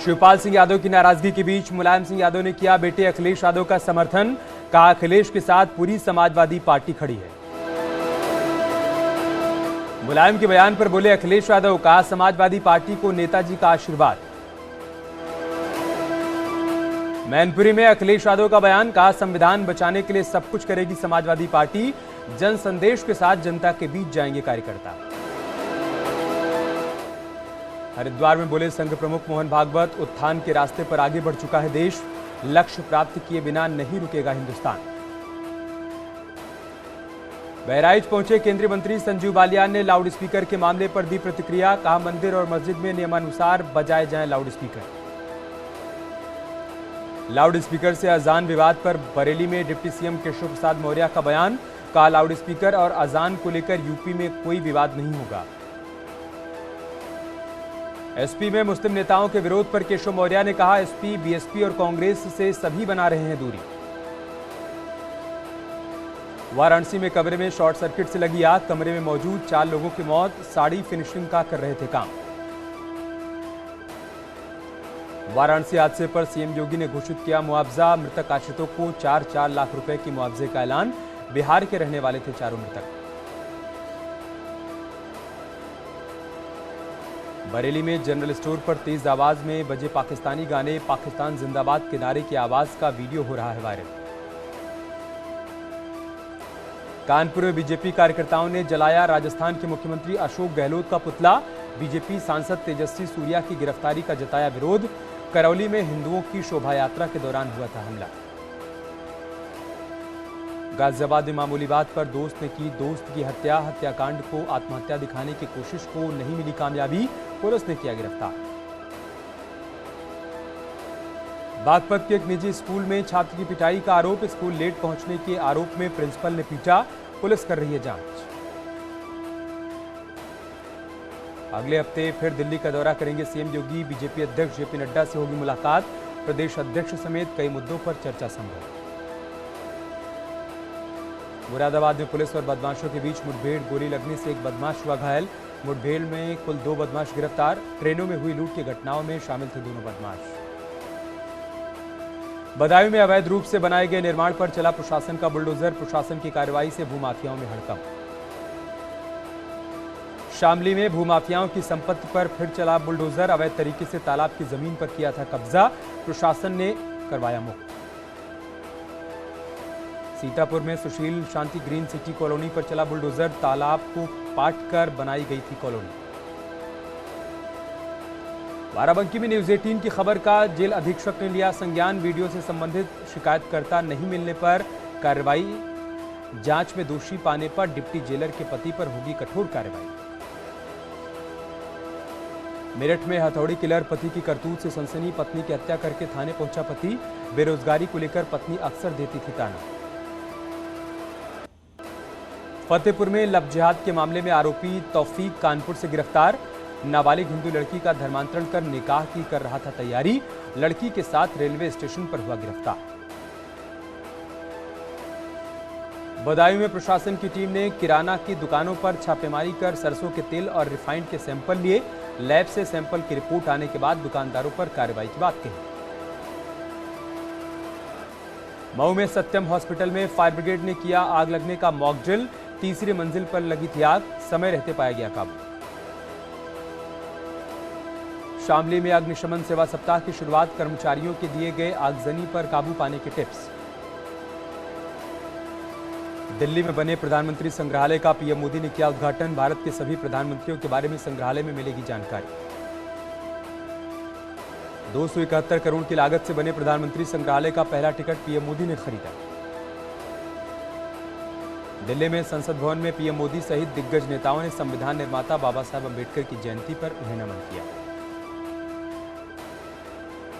शिवपाल सिंह यादव की नाराजगी के बीच मुलायम सिंह यादव ने किया बेटे अखिलेश यादव का समर्थन। कहा, अखिलेश के साथ पूरी समाजवादी पार्टी खड़ी है। मुलायम के बयान पर बोले अखिलेश यादव, कहा समाजवादी पार्टी को नेताजी का आशीर्वाद। मैनपुरी में अखिलेश यादव का बयान, कहा संविधान बचाने के लिए सब कुछ करेगी समाजवादी पार्टी। जन संदेश के साथ जनता के बीच जाएंगे कार्यकर्ता। हरिद्वार में बोले संघ प्रमुख मोहन भागवत, उत्थान के रास्ते पर आगे बढ़ चुका है देश। लक्ष्य प्राप्त किए बिना नहीं रुकेगा हिंदुस्तान। बहराइच पहुंचे केंद्रीय मंत्री संजीव बालियान ने लाउड स्पीकर के मामले पर दी प्रतिक्रिया। कहा, मंदिर और मस्जिद में नियमानुसार बजाए जाएं लाउड स्पीकर। लाउड स्पीकर से अजान विवाद पर बरेली में डिप्टी सीएम केशव प्रसाद मौर्य का बयान। कहा, लाउड स्पीकर और अजान को लेकर यूपी में कोई विवाद नहीं होगा। एसपी में मुस्लिम नेताओं के विरोध पर केशव मौर्य ने कहा, एसपी बीएसपी और कांग्रेस से सभी बना रहे हैं दूरी। वाराणसी में कमरे में शॉर्ट सर्किट से लगी आग। कमरे में मौजूद 4 लोगों की मौत। साड़ी फिनिशिंग का कर रहे थे काम। वाराणसी हादसे पर सीएम योगी ने घोषित किया मुआवजा। मृतक आश्रितों को 4-4 लाख रुपए की मुआवजे का ऐलान। बिहार के रहने वाले थे चारों मृतक। बरेली में जनरल स्टोर पर तेज आवाज में बजे पाकिस्तानी गाने। पाकिस्तान जिंदाबाद के नारे की आवाज का वीडियो हो रहा है वायरल। कानपुर में बीजेपी कार्यकर्ताओं ने जलाया राजस्थान के मुख्यमंत्री अशोक गहलोत का पुतला। बीजेपी सांसद तेजस्वी सूर्या की गिरफ्तारी का जताया विरोध। करौली में हिंदुओं की शोभा यात्रा के दौरान हुआ था हमला। गाजियाबाद में मामूली बात पर दोस्त ने की दोस्त की हत्या। हत्याकांड को आत्महत्या दिखाने की कोशिश को नहीं मिली कामयाबी। पुलिस ने किया गिरफ्तार। बागपत के एक निजी स्कूल में छात्र की पिटाई का आरोप। स्कूल लेट पहुंचने के आरोप में प्रिंसिपल ने पीटा। पुलिस कर रही है जांच। अगले हफ्ते फिर दिल्ली का दौरा करेंगे सीएम योगी। बीजेपी अध्यक्ष जेपी नड्डा से होगी मुलाकात। प्रदेश अध्यक्ष समेत कई मुद्दों पर चर्चा संभव। मुरादाबाद में पुलिस और बदमाशों के बीच मुठभेड़। गोली लगने से एक बदमाश हुआ घायल। मुठभेड़ में कुल 2 बदमाश गिरफ्तार। ट्रेनों में हुई लूट की घटनाओं में शामिल थे दोनों बदमाश। बदायूं में अवैध रूप से बनाए गए निर्माण पर चला प्रशासन का बुलडोजर। प्रशासन की कार्रवाई से भूमाफियाओं में हड़कंप। शामली में भूमाफियाओं की संपत्ति पर फिर चला बुलडोजर। अवैध तरीके से तालाब की जमीन पर किया था कब्जा। प्रशासन ने करवाया मुक्त। सीतापुर में सुशील शांति ग्रीन सिटी कॉलोनी पर चला बुलडोजर। तालाब को पाटकर बनाई गई थी कॉलोनी। बाराबंकी में न्यूज 18 की खबर का जेल अधीक्षक ने लिया संज्ञान। वीडियो से संबंधित शिकायतकर्ता नहीं मिलने पर कार्रवाई। जांच में दोषी पाने पर डिप्टी जेलर के पति पर होगी कठोर कार्रवाई। मेरठ में हथौड़ी किलर पति की करतूत से सनसनी। पत्नी की हत्या करके थाने पहुंचा पति। बेरोजगारी को लेकर पत्नी अक्सर देती थी ताना। फतेहपुर में लव जिहाद के मामले में आरोपी तौफीक कानपुर से गिरफ्तार। नाबालिग हिंदू लड़की का धर्मांतरण कर निकाह की कर रहा था तैयारी। लड़की के साथ रेलवे स्टेशन पर हुआ गिरफ्तार। बदायूं में प्रशासन की टीम ने किराना की दुकानों पर छापेमारी कर सरसों के तेल और रिफाइंड के सैंपल लिए। लैब से सैंपल की रिपोर्ट आने के बाद दुकानदारों पर कार्रवाई की बात कही। मऊ में सत्यम हॉस्पिटल में फायर ब्रिगेड ने किया आग लगने का मॉक ड्रिल। तीसरी मंजिल पर लगी थी आग। समय रहते पाया गया काबू। शामली में अग्निशमन सेवा सप्ताह की शुरुआत। कर्मचारियों के दिए गए आगजनी पर काबू पाने के टिप्स। दिल्ली में बने प्रधानमंत्री संग्रहालय का पीएम मोदी ने किया उद्घाटन। भारत के सभी प्रधानमंत्रियों के बारे में संग्रहालय में मिलेगी जानकारी। 271 करोड़ की लागत से बने प्रधानमंत्री संग्रहालय का पहला टिकट पीएम मोदी ने खरीदा। दिल्ली में संसद भवन में पीएम मोदी सहित दिग्गज नेताओं ने संविधान निर्माता बाबा साहब अंबेडकर की जयंती पर उन्हें नमन किया।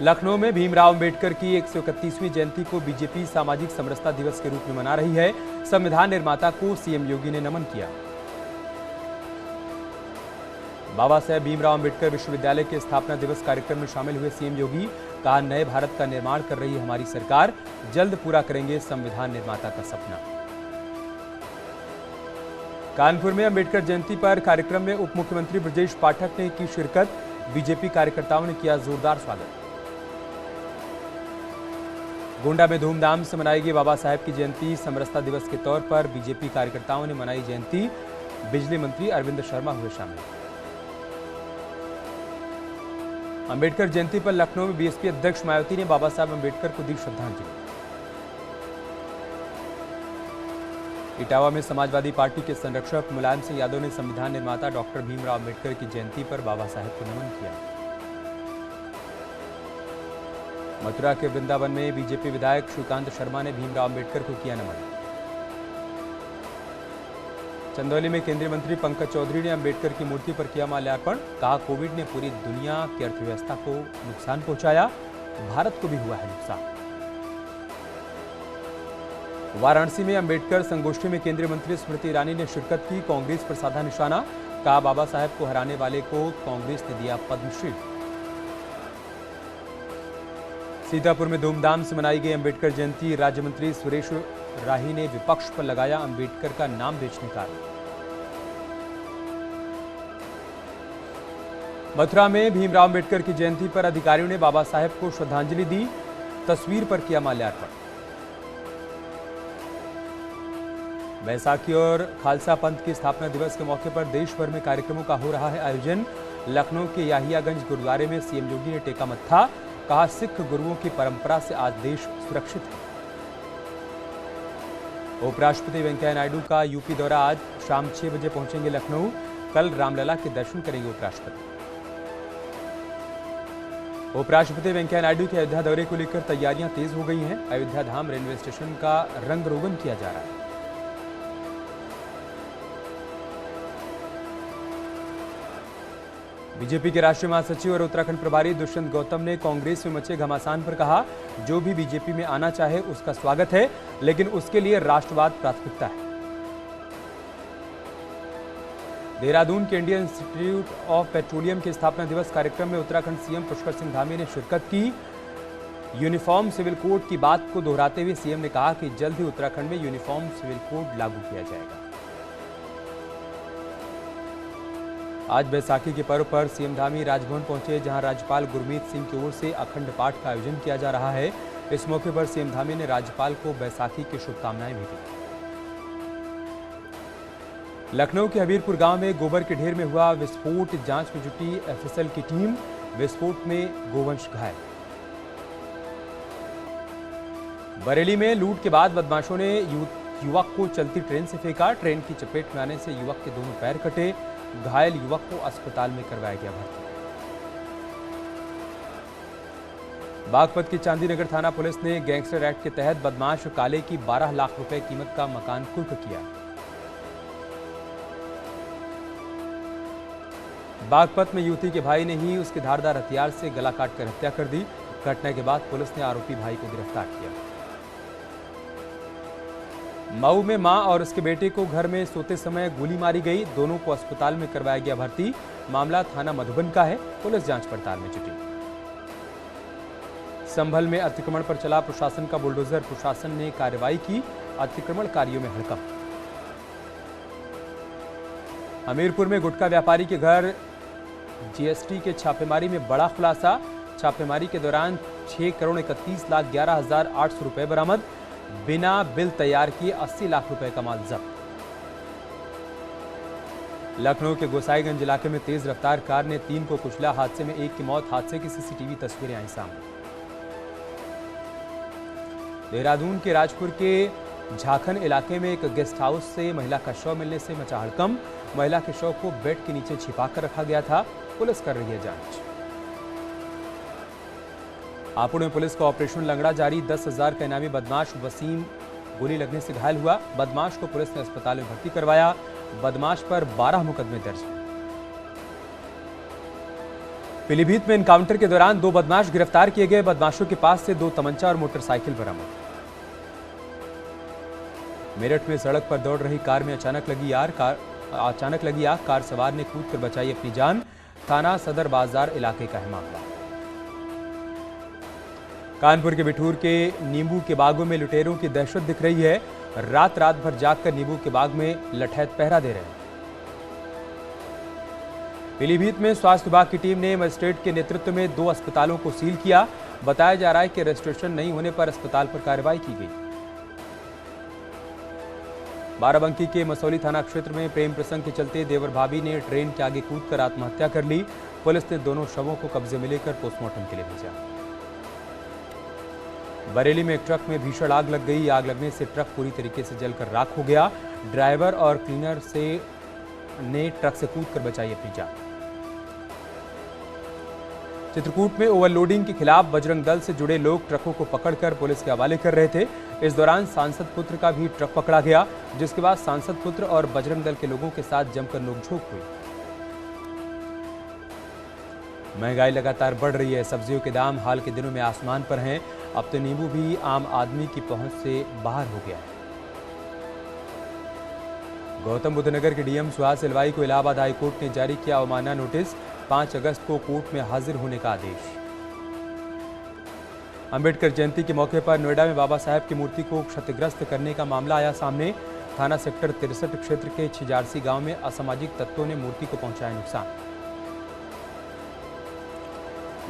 लखनऊ में भीमराव अंबेडकर की 131वीं जयंती को बीजेपी सामाजिक समरसता दिवस के रूप में मना रही है। संविधान निर्माता को सीएम योगी ने नमन किया। बाबा साहेब भीमराव अंबेडकर विश्वविद्यालय के स्थापना दिवस कार्यक्रम में शामिल हुए सीएम योगी। कहा, नए भारत का निर्माण कर रही है हमारी सरकार। जल्द पूरा करेंगे संविधान निर्माता का सपना। कानपुर में अंबेडकर जयंती पर कार्यक्रम में उप मुख्यमंत्री ब्रजेश पाठक ने की शिरकत। बीजेपी कार्यकर्ताओं ने किया जोरदार स्वागत। गोंडा में धूमधाम से मनाई गई बाबा साहेब की जयंती। समरसता दिवस के तौर पर बीजेपी कार्यकर्ताओं ने मनाई जयंती। बिजली मंत्री अरविंद शर्मा हुए शामिल। अंबेडकर जयंती पर लखनऊ में बीएसपी अध्यक्ष मायावती ने बाबा साहेब अंबेडकर को दी श्रद्धांजलि। इटावा में समाजवादी पार्टी के संरक्षक मुलायम सिंह यादव ने संविधान निर्माता डॉक्टर भीमराव अंबेडकर की जयंती पर बाबा साहेब को नमन किया। मथुरा के वृंदावन में बीजेपी विधायक श्रीकांत शर्मा ने भीमराव अंबेडकर को किया नमन। चंदौली में केंद्रीय मंत्री पंकज चौधरी ने अंबेडकर की मूर्ति पर किया माल्यार्पण। कहा, कोविड ने पूरी दुनिया की अर्थव्यवस्था को नुकसान पहुंचाया, भारत को भी हुआ है नुकसान। वाराणसी में अंबेडकर संगोष्ठी में केंद्रीय मंत्री स्मृति ईरानी ने शिरकत की। कांग्रेस पर साधा निशाना। कहा, बाबा साहेब को हराने वाले को कांग्रेस ने दिया पद्मश्री। सीतापुर में धूमधाम से मनाई गई अंबेडकर जयंती। राज्य मंत्री सुरेश राही ने विपक्ष पर लगाया अंबेडकर का नाम बेचने का आरोप। मथुरा में भीमराव अंबेडकर की जयंती पर अधिकारियों ने बाबा साहेब को श्रद्धांजलि दी। तस्वीर पर किया माल्यार्पण। बैसाखी और खालसा पंथ की स्थापना दिवस के मौके पर देश भर में कार्यक्रमों का हो रहा है आयोजन। लखनऊ के याहियागंज गुरुद्वारे में सीएम योगी ने टेका मत्था। कहा, सिख गुरुओं की परंपरा से आज देश सुरक्षित है। उपराष्ट्रपति वेंकैया नायडू का यूपी दौरा। आज शाम 6 बजे पहुंचेंगे लखनऊ। कल रामलला के दर्शन करेंगे उपराष्ट्रपति। उपराष्ट्रपति वेंकैया नायडू के अयोध्या दौरे को लेकर तैयारियां तेज हो गई हैं। अयोध्या धाम रेलवे स्टेशन का रंग रोगन किया जा रहा है। बीजेपी के राष्ट्रीय महासचिव और उत्तराखंड प्रभारी दुष्यंत गौतम ने कांग्रेस में मचे घमासान पर कहा, जो भी बीजेपी में आना चाहे उसका स्वागत है, लेकिन उसके लिए राष्ट्रवाद प्राथमिकता है। देहरादून के इंडियन इंस्टीट्यूट ऑफ पेट्रोलियम के स्थापना दिवस कार्यक्रम में उत्तराखंड सीएम पुष्कर सिंह धामी ने शिरकत की। यूनिफॉर्म सिविल कोड की बात को दोहराते हुए सीएम ने कहा कि जल्द ही उत्तराखंड में यूनिफॉर्म सिविल कोड लागू किया जाएगा। आज बैसाखी के पर्व पर सीएम धामी राजभवन पहुंचे, जहां राज्यपाल गुरमीत सिंह की ओर से अखंड पाठ का आयोजन किया जा रहा है। इस मौके पर सीएम धामी ने राज्यपाल को बैसाखी की शुभकामनाएं भी दी। लखनऊ के हबीरपुर गांव में गोबर के ढेर में हुआ विस्फोट। जांच में जुटी एफएसएल की टीम। विस्फोट में गोवंश घायल। बरेली में लूट के बाद बदमाशों ने युवक को चलती ट्रेन से फेंका। ट्रेन की चपेट में आने से युवक के दोनों पैर कटे। घायल युवक को अस्पताल में करवाया गया भर्ती। बागपत की चांदीनगर थाना पुलिस ने गैंगस्टर एक्ट के तहत बदमाश काले की 12 लाख रुपए कीमत का मकान कुर्क किया। बागपत में युवती के भाई ने ही उसके धारदार हथियार से गला काटकर हत्या कर दी। घटना के बाद पुलिस ने आरोपी भाई को गिरफ्तार किया। मऊ में मां और उसके बेटे को घर में सोते समय गोली मारी गई। दोनों को अस्पताल में करवाया गया भर्ती। मामला थाना मधुबन का है। पुलिस जांच पड़ताल में जुटी। संभल में अतिक्रमण पर चला प्रशासन का बुलडोजर। प्रशासन ने कार्रवाई की। अतिक्रमणकारियों में हड़कंप। हमीरपुर में गुटखा व्यापारी के घर जीएसटी के छापेमारी में बड़ा खुलासा। छापेमारी के दौरान 6,31,11,800 रुपए बरामद। बिना बिल तैयार किए 80 लाख रुपए का माल जब्त। लखनऊ के गोसाईगंज इलाके में तेज रफ्तार कार ने 3 को कुचला। हादसे में 1 की मौत। हादसे की सीसीटीवी तस्वीरें आई सामने। देहरादून के राजपुर के झाखन इलाके में एक गेस्ट हाउस से महिला का शव मिलने से मचा हड़कंप। महिला के शव को बेड के नीचे छिपाकर रखा गया था। पुलिस कर रही है जांच। हापुड़ में पुलिस का ऑपरेशन लंगड़ा जारी। 10,000 का इनामी बदमाश वसीम गोली लगने से घायल हुआ। बदमाश को पुलिस ने अस्पताल में भर्ती करवाया। बदमाश पर 12 मुकदमे दर्ज हैं। पीलीभीत में एनकाउंटर के दौरान 2 बदमाश गिरफ्तार किए गए। बदमाशों के पास से 2 तमंचा और मोटरसाइकिल बरामद। मेरठ में सड़क पर दौड़ रही कार में अचानक लगी आग। कार सवार ने कूदकर बचाई अपनी जान। थाना सदर बाजार इलाके का है मामला। कानपुर के बिठूर के नींबू के बागों में लुटेरों की दहशत दिख रही है। रात भर जागकर नींबू के बाग में लठैत पहरा दे रहे हैं। पीलीभीत में स्वास्थ्य विभाग की टीम ने मजिस्ट्रेट के नेतृत्व में 2 अस्पतालों को सील किया। बताया जा रहा है कि रजिस्ट्रेशन नहीं होने पर अस्पताल पर कार्रवाई की गई। बाराबंकी के मसौली थाना क्षेत्र में प्रेम प्रसंग के चलते देवर भाभी ने ट्रेन के आगे कूदकर आत्महत्या कर ली। पुलिस ने दोनों शवों को कब्जे में लेकर पोस्टमार्टम के लिए भेजा। बरेली में एक ट्रक में भीषण आग लग गई। आग लगने से ट्रक पूरी तरीके से जलकर राख हो गया। ड्राइवर और क्लीनर ने ट्रक से कूदकर बचाई अपनी जान। चित्रकूट में ओवरलोडिंग के खिलाफ बजरंग दल से जुड़े लोग ट्रकों को पकड़कर पुलिस के हवाले कर रहे थे। इस दौरान सांसद पुत्र का भी ट्रक पकड़ा गया, जिसके बाद सांसद पुत्र और बजरंग दल के लोगों के साथ जमकर नोकझोंक हुई। महंगाई लगातार बढ़ रही है। सब्जियों के दाम हाल के दिनों में आसमान पर हैं। अब तो नींबू भी आम आदमी की पहुंच से बाहर हो गया है। गौतम बुद्ध नगर के डीएम सुहास एलवाई को इलाहाबाद हाईकोर्ट ने जारी किया अवमानना नोटिस। 5 अगस्त को कोर्ट में हाजिर होने का आदेश। अंबेडकर जयंती के मौके पर नोएडा में बाबा साहेब की मूर्ति को क्षतिग्रस्त करने का मामला आया सामने। थाना सेक्टर 63 क्षेत्र के छिजारसी गांव में असामाजिक तत्वों ने मूर्ति को पहुंचाया नुकसान।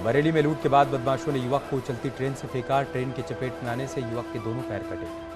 बरेली में लूट के बाद बदमाशों ने युवक को चलती ट्रेन से फेंका। ट्रेन की चपेट में आने से युवक के दोनों पैर कटे।